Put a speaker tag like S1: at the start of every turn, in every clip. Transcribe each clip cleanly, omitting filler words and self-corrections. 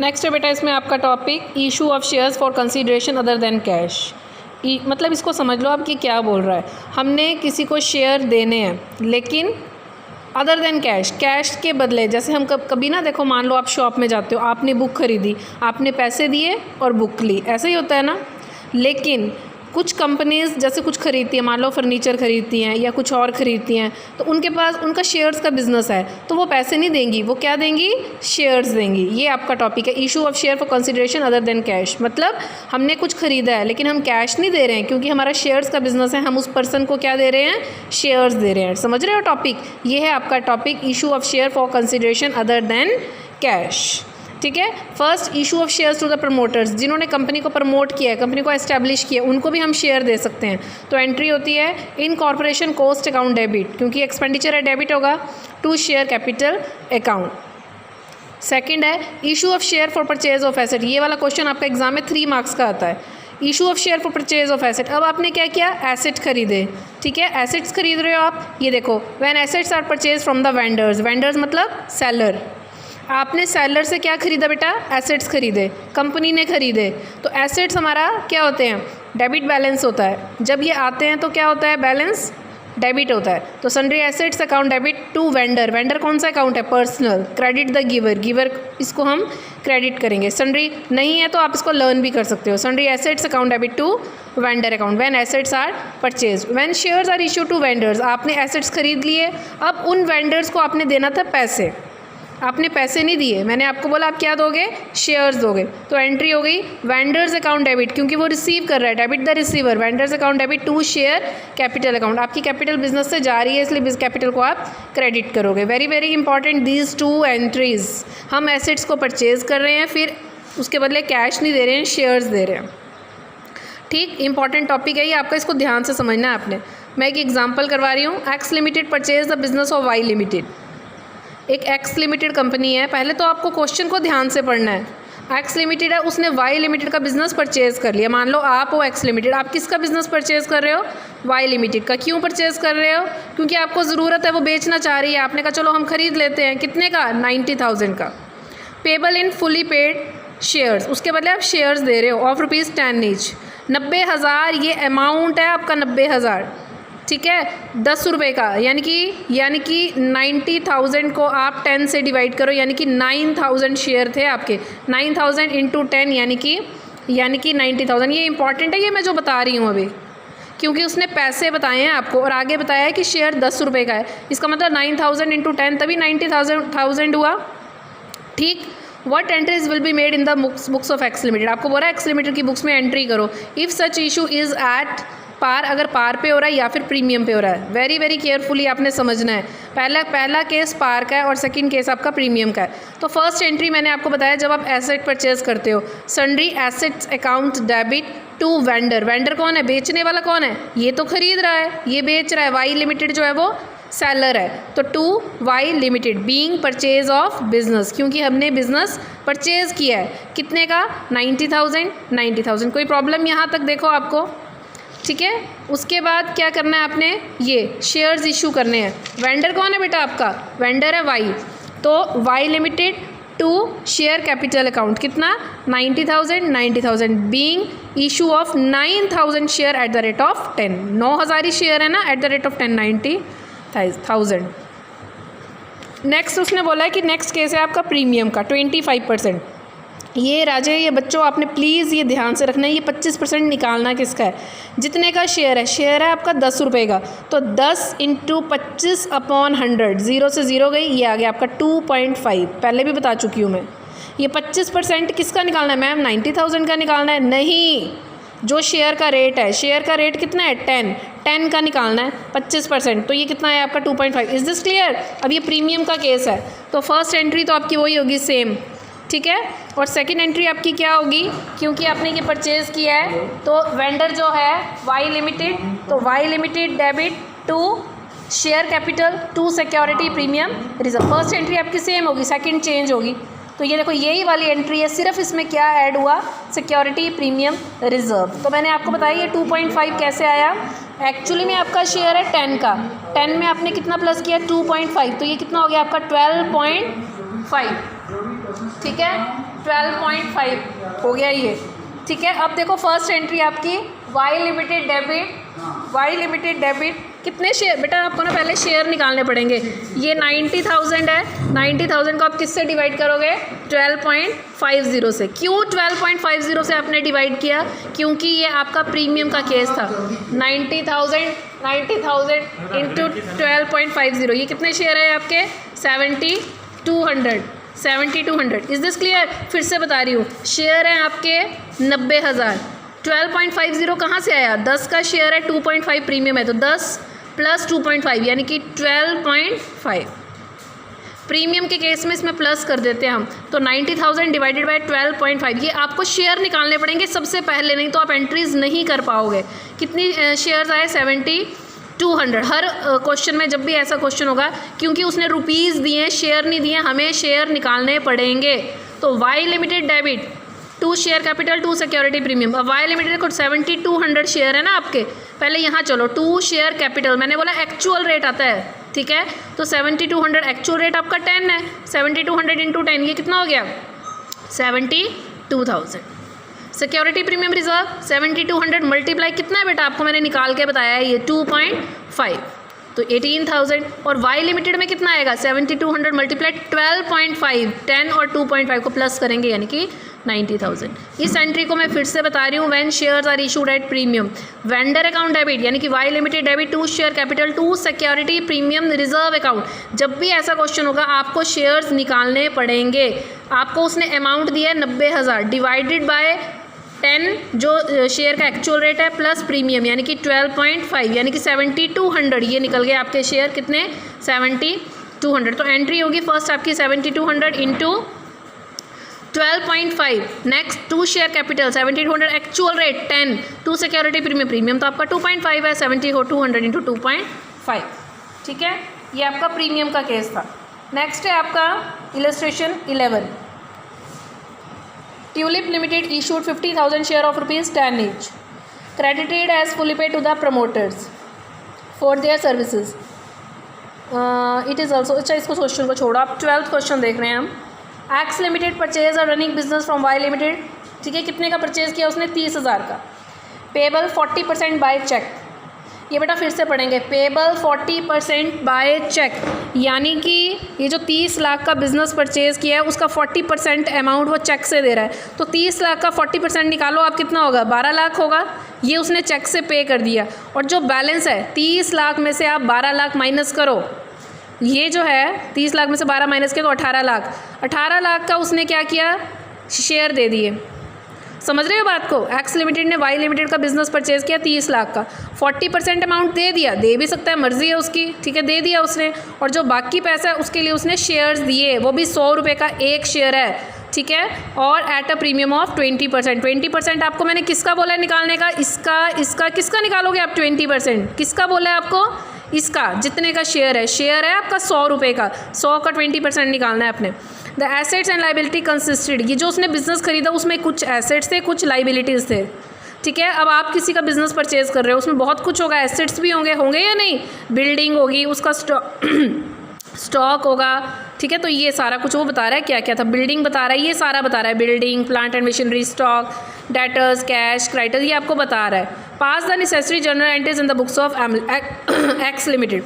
S1: Next है बेटा इसमें आपका topic issue of shares for consideration other than cash. मतलब इसको समझ लो आप कि क्या बोल रहा है। हमने किसी को शेयर देने हैं लेकिन अदर देन कैश, कैश के बदले। जैसे हम कभी ना देखो, मान लो आप शॉप में जाते हो, आपने बुक खरीदी, आपने पैसे दिए और बुक ली, ऐसे ही होता है ना। लेकिन कुछ कंपनीज़ जैसे कुछ खरीदती हैं, मान लो फर्नीचर खरीदती हैं या कुछ और ख़रीदती हैं, तो उनके पास उनका शेयर्स का बिज़नेस है, तो वो पैसे नहीं देंगी, वो क्या देंगी, शेयर्स देंगी। ये आपका टॉपिक है, issue of share for consideration other than cash. मतलब हमने कुछ ख़रीदा है लेकिन हम कैश नहीं दे रहे हैं क्योंकि हमारा शेयर्स का बिज़नेस है, हम उस पर्सन को क्या दे रहे हैं, शेयर्स दे रहे हैं। समझ रहे हो टॉपिक? ये है आपका topic, issue of share for consideration other than cash. ठीक है। First, issue of shares to the promoters, जिन्होंने कंपनी को प्रमोट किया है, कंपनी को एस्टैब्लिश किया है, उनको भी हम शेयर दे सकते हैं। तो एंट्री होती है incorporation cost account debit, क्योंकि एक्सपेंडिचर है, डेबिट होगा, to share capital account. Second है issue of share for purchase of asset. ये वाला क्वेश्चन आपका एग्जाम में 3 मार्क्स का आता है। Issue of share for purchase of asset, अब आपने क्या किया, एसेट खरीदे। ठीक है, एसेट्स खरीद रहे हो आप। ये देखो, when assets are purchase from the vendors, vendors मतलब सेलर। आपने सेलर से क्या खरीदा बेटा, एसेट्स खरीदे, कंपनी ने खरीदे। तो एसेट्स हमारा क्या होते हैं, डेबिट बैलेंस होता है। जब ये आते हैं तो क्या होता है, बैलेंस डेबिट होता है। तो sundry assets account debit to vendor, vendor कौन सा अकाउंट है, personal. Credit the giver, giver इसको हम क्रेडिट करेंगे। सन्ड्री नहीं है तो आप इसको लर्न भी कर सकते हो। Sundry assets account debit to vendor account when assets are purchase. When shares are issue to vendors, आपने एसेट्स खरीद लिए, अब उन वेंडर्स को आपने देना था पैसे, आपने पैसे नहीं दिए, मैंने आपको बोला आप क्या दोगे, शेयर्स दोगे। तो एंट्री हो गई वेंडर्स अकाउंट डेबिट, क्योंकि वो रिसीव कर रहा है, debit the receiver, vendors account debit to share capital account. आपकी कैपिटल बिजनेस से जा रही है इसलिए कैपिटल को आप क्रेडिट करोगे। Very very important these 2 entries. हम एसेट्स को परचेज कर रहे हैं, फिर उसके बदले कैश नहीं दे रहे हैं, शेयर्स दे रहे हैं। ठीक, इंपॉर्टेंट टॉपिक है ये आपका, इसको ध्यान से समझना है आपने। मैं एक एग्जाम्पल करवा रही हूँ। X limited purchase the business of Y limited. एक एक्स लिमिटेड कंपनी है, पहले तो आपको क्वेश्चन को ध्यान से पढ़ना है। एक्स लिमिटेड है, उसने वाई लिमिटेड का बिजनेस परचेज कर लिया। मान लो आप हो एक्स लिमिटेड, आप किसका बिजनेस परचेज कर रहे हो, वाई लिमिटेड का। क्यों परचेज कर रहे हो, क्योंकि आपको ज़रूरत है, वो बेचना चाह रही है। आपने कहा चलो हम खरीद लेते हैं, कितने का, 90,000 का। Payable in fully paid shares, उसके बदले आप शेयर्स दे रहे हो ऑफ ₹10 ईच। 90,000 ये अमाउंट है आपका, 90,000। ठीक है, 10 रुपये का, यानी कि 90,000 को आप 10 से डिवाइड करो, यानी कि 9,000 शेयर थे आपके। 9,000 इंटू 10 यानी कि 90,000। ये इंपॉर्टेंट है, ये मैं जो बता रही हूँ अभी, क्योंकि उसने पैसे बताए हैं आपको और आगे बताया है कि शेयर 10 रुपये का है। इसका मतलब 9,000 इंटू 10 तभी 90,000 हुआ। ठीक, what entries will be made in the books of X limited. आपको बोला एक्स लिमिटेड की बुक्स में एंट्री करो। If such issue is at par, अगर पार पे हो रहा है या फिर प्रीमियम पे हो रहा है। वेरी वेरी केयरफुली आपने समझना है। पहला केस पार का है और सेकंड केस आपका प्रीमियम का है। तो फर्स्ट एंट्री मैंने आपको बताया, जब आप एसेट परचेज करते हो, sundry assets account debit to vendor. Vendor कौन है, बेचने वाला कौन है, ये तो खरीद रहा है, ये बेच रहा है। वाई लिमिटेड जो है वो सेलर है। तो to Y limited being purchase of business, क्योंकि हमने बिजनेस परचेज किया है, कितने का, 90,000। कोई प्रॉब्लम यहाँ तक देखो आपको। ठीक है, उसके बाद क्या करना है आपने, ये शेयर्स इशू करने हैं। वेंडर कौन है बेटा आपका, वेंडर है वाई। तो Y limited to share capital account, कितना, 90,000 being issue of 9,000 share at the rate of 10। 9,000 ही शेयर है ना, at the rate of 10, 90,000। Next उसने बोला है कि नेक्स्ट केस है आपका प्रीमियम का, 25%। ये राजे, ये बच्चों आपने प्लीज़ ये ध्यान से रखना है, ये 25% निकालना किसका है, जितने का शेयर है आपका 10 रुपये का। तो 10 इंटू 25/100, 0 से 0 गई, ये आ गया आपका 2.5। पहले भी बता चुकी हूँ मैं। ये 25% किसका निकालना है मैम, 90,000 का निकालना है, नहीं, जो शेयर का रेट है, शेयर का रेट कितना है, 10 का निकालना है 25%। तो ये कितना है आपका 2.5। Is this clear? अब ये प्रीमियम का केस है, तो फर्स्ट एंट्री तो आपकी वही होगी, सेम। ठीक है, और सेकंड एंट्री आपकी क्या होगी, क्योंकि आपने ये परचेज़ किया है, तो वेंडर जो है वाई लिमिटेड, तो Y limited debit to share capital to security premium reserve. First entry आपकी सेम होगी, सेकंड चेंज होगी। तो ये देखो यही वाली एंट्री है, सिर्फ इसमें क्या ऐड हुआ, सिक्योरिटी प्रीमियम रिजर्व। तो मैंने आपको बताया ये 2.5 कैसे आया। एक्चुअली में आपका शेयर है 10 का, 10 में आपने कितना प्लस किया, 2.5, तो ये कितना हो गया आपका 12.5। ठीक है, 12.5 हो गया ये, ठीक है। अब देखो फर्स्ट एंट्री आपकी वाई लिमिटेड डेबिट कितने शेयर, बेटा आपको ना पहले शेयर निकालने पड़ेंगे। ये 90,000 है, 90,000 को आप किससे डिवाइड करोगे? 12.50 से। क्यों 12.50 से आपने डिवाइड किया? क्योंकि ये आपका प्रीमियम का केस था। 90,000 इंटू 12.50, ये कितने शेयर है आपके? 7,200। Is this clear? फिर से बता रही हूँ, शेयर हैं आपके 90,000। 12.50 कहाँ से आया? 10 का शेयर है, 2.5 प्रीमियम है, तो 10 प्लस 2.5 यानी कि 12.5। प्रीमियम के केस में इसमें प्लस कर देते हैं हम, तो 90,000 डिवाइडेड बाय 12.5। ये आपको शेयर निकालने पड़ेंगे सबसे पहले, नहीं तो आप एंट्रीज नहीं कर पाओगे। कितनी शेयर्स आए? 7,200। हर क्वेश्चन में जब भी ऐसा क्वेश्चन होगा, क्योंकि उसने रुपीज़ दिए, शेयर नहीं दिए, हमें शेयर निकालने पड़ेंगे। तो Y limited debit 2 share capital 2 security premium. अब वाई लिमिटेड को 7,200 शेयर है ना आपके, पहले यहाँ चलो 2 शेयर कैपिटल, मैंने बोला एक्चुअल रेट आता है, ठीक है। तो 7,200 एक्चुअल रेट आपका 10 है, 7,200 इंटू 10 ये कितना हो गया? 72,000। सिक्योरिटी प्रीमियम रिजर्व 7,200 मल्टीप्लाई कितना है बेटा? आपको मैंने निकाल के बताया है, ये 2.5, तो 18,000। और वाई लिमिटेड में कितना आएगा? 7,200 मल्टीप्लाई 12.5, 10 और 2.5 को प्लस करेंगे यानी कि 90,000। इस एंट्री को मैं फिर से बता रही हूँ, when shares are issued at premium. Vendor account debit यानी कि Y limited debit 2 share capital 2 security premium reserve account. जब भी ऐसा क्वेश्चन होगा आपको शेयर्स निकालने पड़ेंगे। आपको उसने अमाउंट दिया है 90,000 डिवाइडेड बाय 10 जो शेयर का एक्चुअल रेट है प्लस प्रीमियम यानी कि 12.5 यानी कि 7,200। ये निकल गए आपके शेयर कितने? 7,200। तो एंट्री होगी फर्स्ट आपकी 7,200 into 12.5। Next 2 share capital 7,200 actual rate 10, 2 security premium तो आपका 2.5 है, 7,200 इंटू 2.5, ठीक है। ये आपका प्रीमियम का केस था। नेक्स्ट है आपका illustration 11। Tulip limited issued 50,000 share of ₹10 each credited as fully paid to the promoters for their services. It is also, अच्छा इसको क्वेश्चन को छोड़ो, आप 12th क्वेश्चन देख रहे हैं हम। एक्स लिमिटेड परचेज और running business from Y limited, ठीक है। कितने का परचेज किया उसने? 30,000 का। पेबल 40% बाय चेक, ये बेटा फिर से पढ़ेंगे। पेबल 40% बाय चेक यानी कि ये जो 30 लाख का बिजनेस परचेज किया है उसका 40% अमाउंट वो चेक से दे रहा है। तो 30 लाख का 40% निकालो आप, कितना होगा? 12 लाख होगा। ये उसने चेक से पे कर दिया, और जो बैलेंस है 30 लाख में से आप 12 लाख माइनस करो। ये जो है 30 लाख में से 12 माइनस किया तो 18 लाख। 18 लाख का उसने क्या किया? शेयर दे दिए। समझ रहे हो बात को? एक्स लिमिटेड ने वाई लिमिटेड का बिजनेस परचेज किया 30 लाख का, 40% अमाउंट दे दिया, दे भी सकता है, मर्जी है उसकी, ठीक है, दे दिया उसने। और जो बाकी पैसा है उसके लिए उसने शेयर्स दिए, वो भी 100 रुपये का एक शेयर है, ठीक है। और एट अ प्रीमियम ऑफ 20%। 20% आपको मैंने किसका बोला है निकालने का? इसका किसका निकालोगे आप? 20% किसका बोला है आपको? इसका, जितने का शेयर है आपका 100 रुपये का, 100 का 20% निकालना है आपने। The assets and liability consisted, ये जो उसने बिजनेस खरीदा उसमें कुछ एसेट्स थे, कुछ लाइबिलिटीज़ थे, ठीक है। अब आप किसी का बिजनेस परचेज कर रहे हो, उसमें बहुत कुछ होगा, एसेट्स भी होंगे या नहीं? बिल्डिंग होगी, उसका स्टॉक होगा, ठीक है। तो ये सारा कुछ वो बता रहा है, क्या क्या था। बिल्डिंग बता रहा है, ये सारा बता रहा है, building, plant and machinery, stock, debtors, cash, creditors, ये आपको बता रहा है। Pass the necessary journal entries in the books of X limited.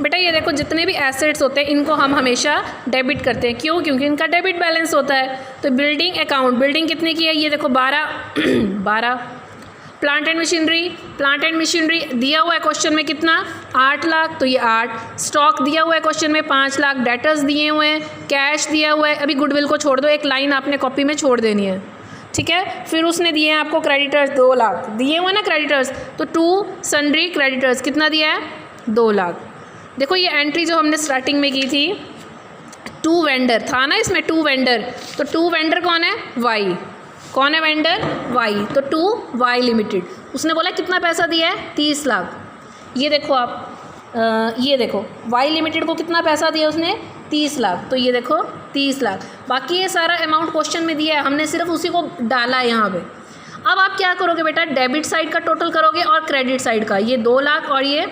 S1: बेटा ये देखो, जितने भी एसेट्स होते हैं इनको हम हमेशा डेबिट करते हैं। क्यों? क्योंकि इनका डेबिट बैलेंस होता है। तो बिल्डिंग अकाउंट, बिल्डिंग कितने की है? ये देखो 12। प्लांट एंड मशीनरी दिया हुआ है क्वेश्चन में कितना? 8 लाख, तो ये 8। स्टॉक दिया हुआ है क्वेश्चन में 5 लाख। डेटर्स दिए हुए हैं, कैश दिया हुआ है। अभी गुडविल को छोड़ दो, एक लाइन आपने कॉपी में छोड़ देनी है, ठीक है। फिर उसने दिए हैं आपको क्रेडिटर्स 2 लाख दिए हुए ना क्रेडिटर्स, तो 2 सन्ड्री क्रेडिटर्स कितना दिया है? 2 लाख। देखो ये एंट्री जो हमने स्टार्टिंग में की थी, 2 वेंडर था ना इसमें, 2 वेंडर, तो 2 वेंडर कौन है? वाई। कौन है वेंडर? वाई। तो 2 वाई लिमिटेड, उसने बोला कितना पैसा दिया है? 30 लाख। ये देखो आप, ये देखो वाई लिमिटेड को कितना पैसा दिया उसने? 30 लाख। तो ये देखो 30 लाख। बाकी ये सारा अमाउंट क्वेश्चन में दिया है, हमने सिर्फ उसी को डाला है यहाँ पे। अब आप क्या करोगे बेटा? डेबिट साइड का टोटल करोगे और क्रेडिट साइड का, ये 2 लाख और ये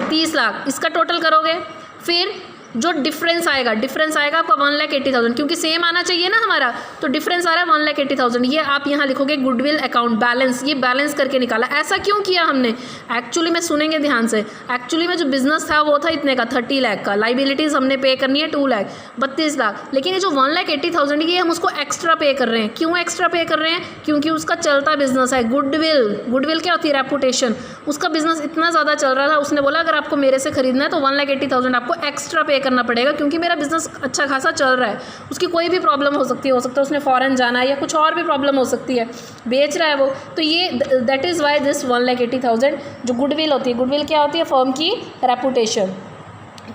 S1: 30 लाख, इसका टोटल करोगे। फिर जो डिफरेंस आएगा आपका 1,80,000, क्योंकि सेम आना चाहिए ना हमारा, तो डिफरेंस आ रहा है 1,80,000। ये आप यहाँ लिखोगे गुडविल अकाउंट बैलेंस, ये बैलेंस करके निकाला। ऐसा क्यों किया हमने? एक्चुअली में सुनेंगे ध्यान से, एक्चुअली में जो बिजनेस था वो था इतने का 30 लाख का, लाइबिलिटीज़ हमने पे करनी है 2 लाख 32 लाख, लेकिन ये जो 1,80,000 ये हम उसको एक्स्ट्रा पे कर रहे हैं। क्यों एक्स्ट्रा पे कर रहे हैं? क्योंकि उसका चलता बिजनेस है। गुडविल क्या होती है? रेपुटेशन। उसका बिजनेस इतना ज़्यादा चल रहा था, उसने बोला अगर आपको मेरे से खरीदना है तो 1,80,000 आपको एक्स्ट्रा पे करना पड़ेगा, क्योंकि मेरा बिजनेस अच्छा खासा चल रहा है। उसकी कोई भी प्रॉब्लम हो सकती है, उसने फॉरेन जाना है या कुछ और भी प्रॉब्लम हो सकती है, बेच रहा है वो, तो ये दैट इज़ वाई दिस 1,80,000 जो गुडविल होती है। गुडविल क्या होती है? फर्म की रेपुटेशन।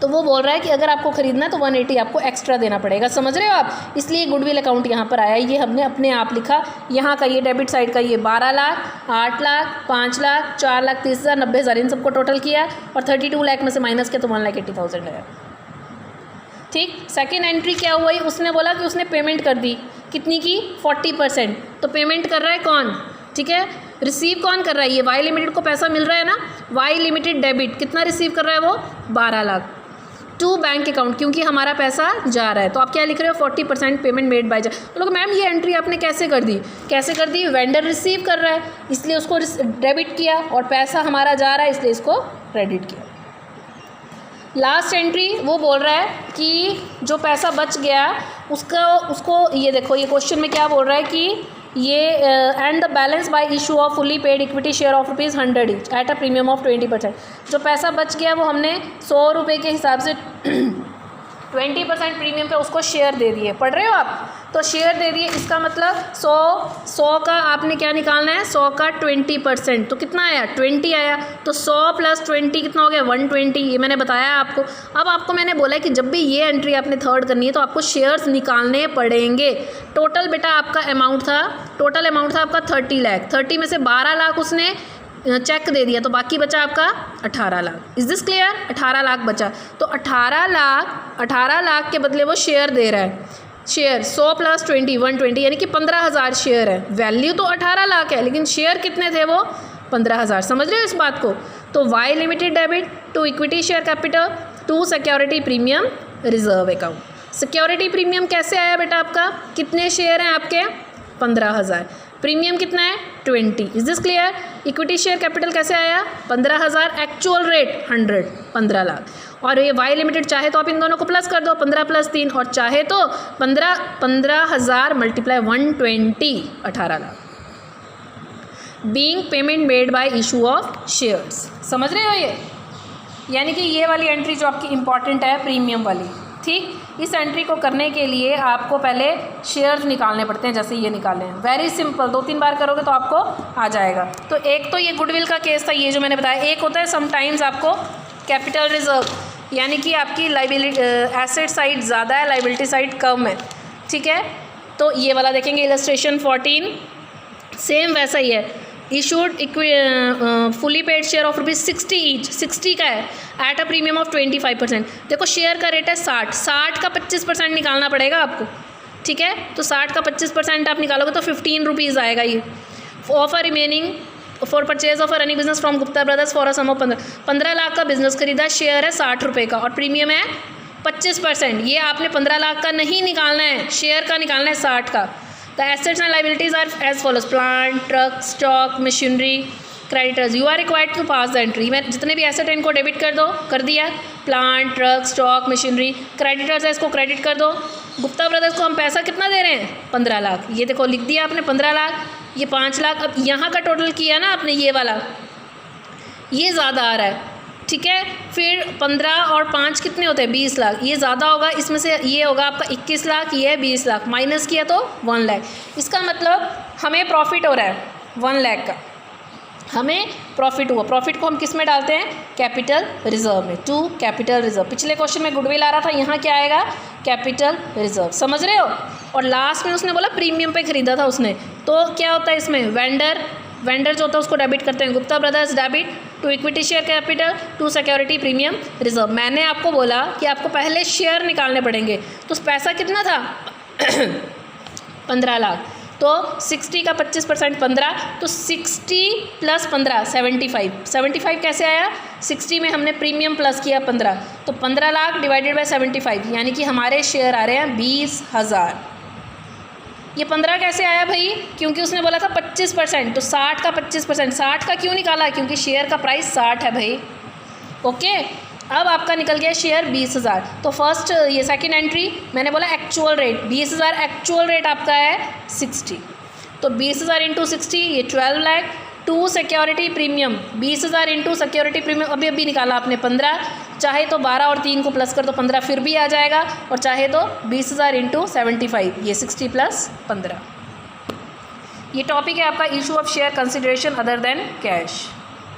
S1: तो वो बोल रहा है कि अगर आपको खरीदना है तो 180 आपको एक्स्ट्रा देना पड़ेगा। समझ रहे हो आप? इसलिए गुडविल अकाउंट यहाँ पर आया, ये हमने अपने आप लिखा। यहाँ का ये डेबिट साइड का ये 12 लाख, 8 लाख, 5 लाख, 4 लाख 30,000, 90,000 इन सबको टोटल किया और 32 लाख में से माइनस किया तो 1,80,000 है। ठीक। सेकेंड एंट्री क्या हुई? उसने बोला कि उसने पेमेंट कर दी, कितनी की? 40%। तो पेमेंट कर रहा है कौन? ठीक है, रिसीव कौन कर रहा है? ये वाई लिमिटेड को पैसा मिल रहा है ना, वाई लिमिटेड डेबिट कितना रिसीव कर रहा है वो? 12 लाख टू बैंक अकाउंट, क्योंकि हमारा पैसा जा रहा है। तो आप क्या लिख रहे हो? 40% पेमेंट मेड बाय। तो लोग मैम ये एंट्री आपने कैसे कर दी? कैसे कर दी? वेंडर रिसीव कर रहा है इसलिए उसको डेबिट किया, और पैसा हमारा जा रहा है इसलिए इसको क्रेडिट किया। लास्ट एंट्री वो बोल रहा है कि जो पैसा बच गया उसको ये देखो, ये क्वेश्चन में क्या बोल रहा है कि ये and the balance bye issue of fully paid equity share of ₹100 each at a premium of 20%। जो पैसा बच गया वो हमने 100 रुपये के हिसाब से 20% प्रीमियम पे उसको शेयर दे दिए। पढ़ रहे हो आप? तो शेयर दे दिए, इसका मतलब 100 का आपने क्या निकालना है? 100 का 20%, तो कितना आया? 20 आया। तो 100 + 20 कितना हो गया? 120। ये मैंने बताया आपको। अब आपको मैंने बोला है कि जब भी ये एंट्री आपने थर्ड करनी है तो आपको शेयर्स निकालने पड़ेंगे। टोटल बेटा आपका अमाउंट था आपका 30 लाख। 30 में से 12 लाख उसने चेक दे दिया, तो बाकी बचा आपका 18 lakh. Is this clear? 18 lakh बचा। तो 18 लाख के बदले वो शेयर दे रहा है। शेयर 100 + 20 120, यानी कि 15,000 शेयर है। वैल्यू तो 18 लाख है, लेकिन शेयर कितने थे? वो 15,000। समझ रहे हो इस बात को? तो Y limited debit to equity share capital to security premium reserve account. Security premium कैसे आया बेटा आपका? कितने शेयर हैं आपके? 15,000। प्रीमियम कितना है? 20। Is this clear? Equity share capital कैसे आया? 15,000। Actual rate 100, 15 lakh. और ये वाई लिमिटेड चाहे तो आप इन दोनों को प्लस कर दो, 15 + 3, और चाहे तो 15,000 × 120, 18 lakh. Being payment made by issue of shares. समझ रहे हो ये? यानी कि ये वाली एंट्री जो आपकी इंपॉर्टेंट है, प्रीमियम वाली। ठीक। इस एंट्री को करने के लिए आपको पहले शेयर्स निकालने पड़ते हैं, जैसे ये निकाले हैं। वेरी सिंपल, 2-3 बार करोगे तो आपको आ जाएगा। तो एक तो ये गुडविल का केस था, ये जो मैंने बताया। एक होता है समटाइम्स आपको कैपिटल रिजर्व, यानी कि आपकी लाइबिलिटी एसेट साइड ज़्यादा है, लाइबिलिटी साइड कम है। ठीक है, तो ये वाला देखेंगे इलस्ट्रेशन 14, सेम वैसा ही है। Issued fully paid share of ₹60 each, 60 का है, एट अ प्रीमियम ऑफ 25%। देखो शेयर का रेट है 60 का 25% निकालना पड़ेगा आपको। ठीक है, तो 60 का 25% आप निकालोगे तो ₹15 आएगा ये। Offer remaining for purchase of running business from Gupta brothers for a sum of 15 lakh का बिजनेस खरीदा, शेयर है ₹60 का और प्रीमियम है 25%। ये आपने 15 लाख का नहीं निकालना है, शेयर का निकालना है 60 का। The assets and liabilities are as follows: plant, truck, stock, machinery, creditors. You are required to pass the entry. मैं जितने भी एसेट हैं इनको डेबिट कर दो, कर दिया। Plant, truck, stock, machinery, creditors है, इसको क्रेडिट कर दो। गुप्ता ब्रदर्स को हम पैसा कितना दे रहे हैं? 15 लाख। ये देखो लिख दिया आपने 15 लाख, ये 5 लाख। अब यहाँ का टोटल किया ना आपने, ये वाला, ये ज़्यादा आ रहा है। ठीक है, फिर 15 और 5 कितने होते हैं? 20 लाख। ये ज़्यादा होगा, इसमें से ये होगा आपका 21 लाख, ये है 20 लाख। माइनस किया तो 1 लाख। इसका मतलब हमें प्रॉफिट हो रहा है 1 लाख का, हमें प्रॉफिट हुआ। प्रॉफिट को हम किस में डालते हैं? कैपिटल रिजर्व में, टू कैपिटल रिजर्व। पिछले क्वेश्चन में गुडविल आ रहा था, यहाँ क्या आएगा? Capital reserve. समझ रहे हो? और लास्ट में उसने बोला प्रीमियम पे खरीदा था उसने, तो क्या होता है इसमें? वेंडर जो होता है उसको डेबिट करते हैं। Gupta brothers debit to equity share capital to security premium reserve. मैंने आपको बोला कि आपको पहले शेयर निकालने पड़ेंगे, तो पैसा कितना था? 15 लाख। तो 60 का 25% 15, तो 60 + 15 75। 75 कैसे आया? 60 में हमने प्रीमियम प्लस किया 15, तो 15 लाख डिवाइडेड बाय 75, यानी कि हमारे शेयर आ रहे हैं 20,000। ये 15 कैसे आया भाई? क्योंकि उसने बोला था 25%, तो 60 का 25%। 60 का क्यों निकाला? क्योंकि शेयर का प्राइस 60 है भाई। ओके, अब आपका निकल गया शेयर 20,000। तो फर्स्ट ये सेकंड एंट्री मैंने बोला एक्चुअल रेट 20,000, एक्चुअल रेट आपका है 60, तो 20,000 इंटू 60 ये 12 lakh. To security premium 20,000 into security premium अभी निकाला आपने 15, चाहे तो 12 और 3 को प्लस कर तो 15 फिर भी आ जाएगा, और चाहे तो 20,000 इंटू 75 ये 60 + 15। ये टॉपिक है आपका issue of share consideration other than cash.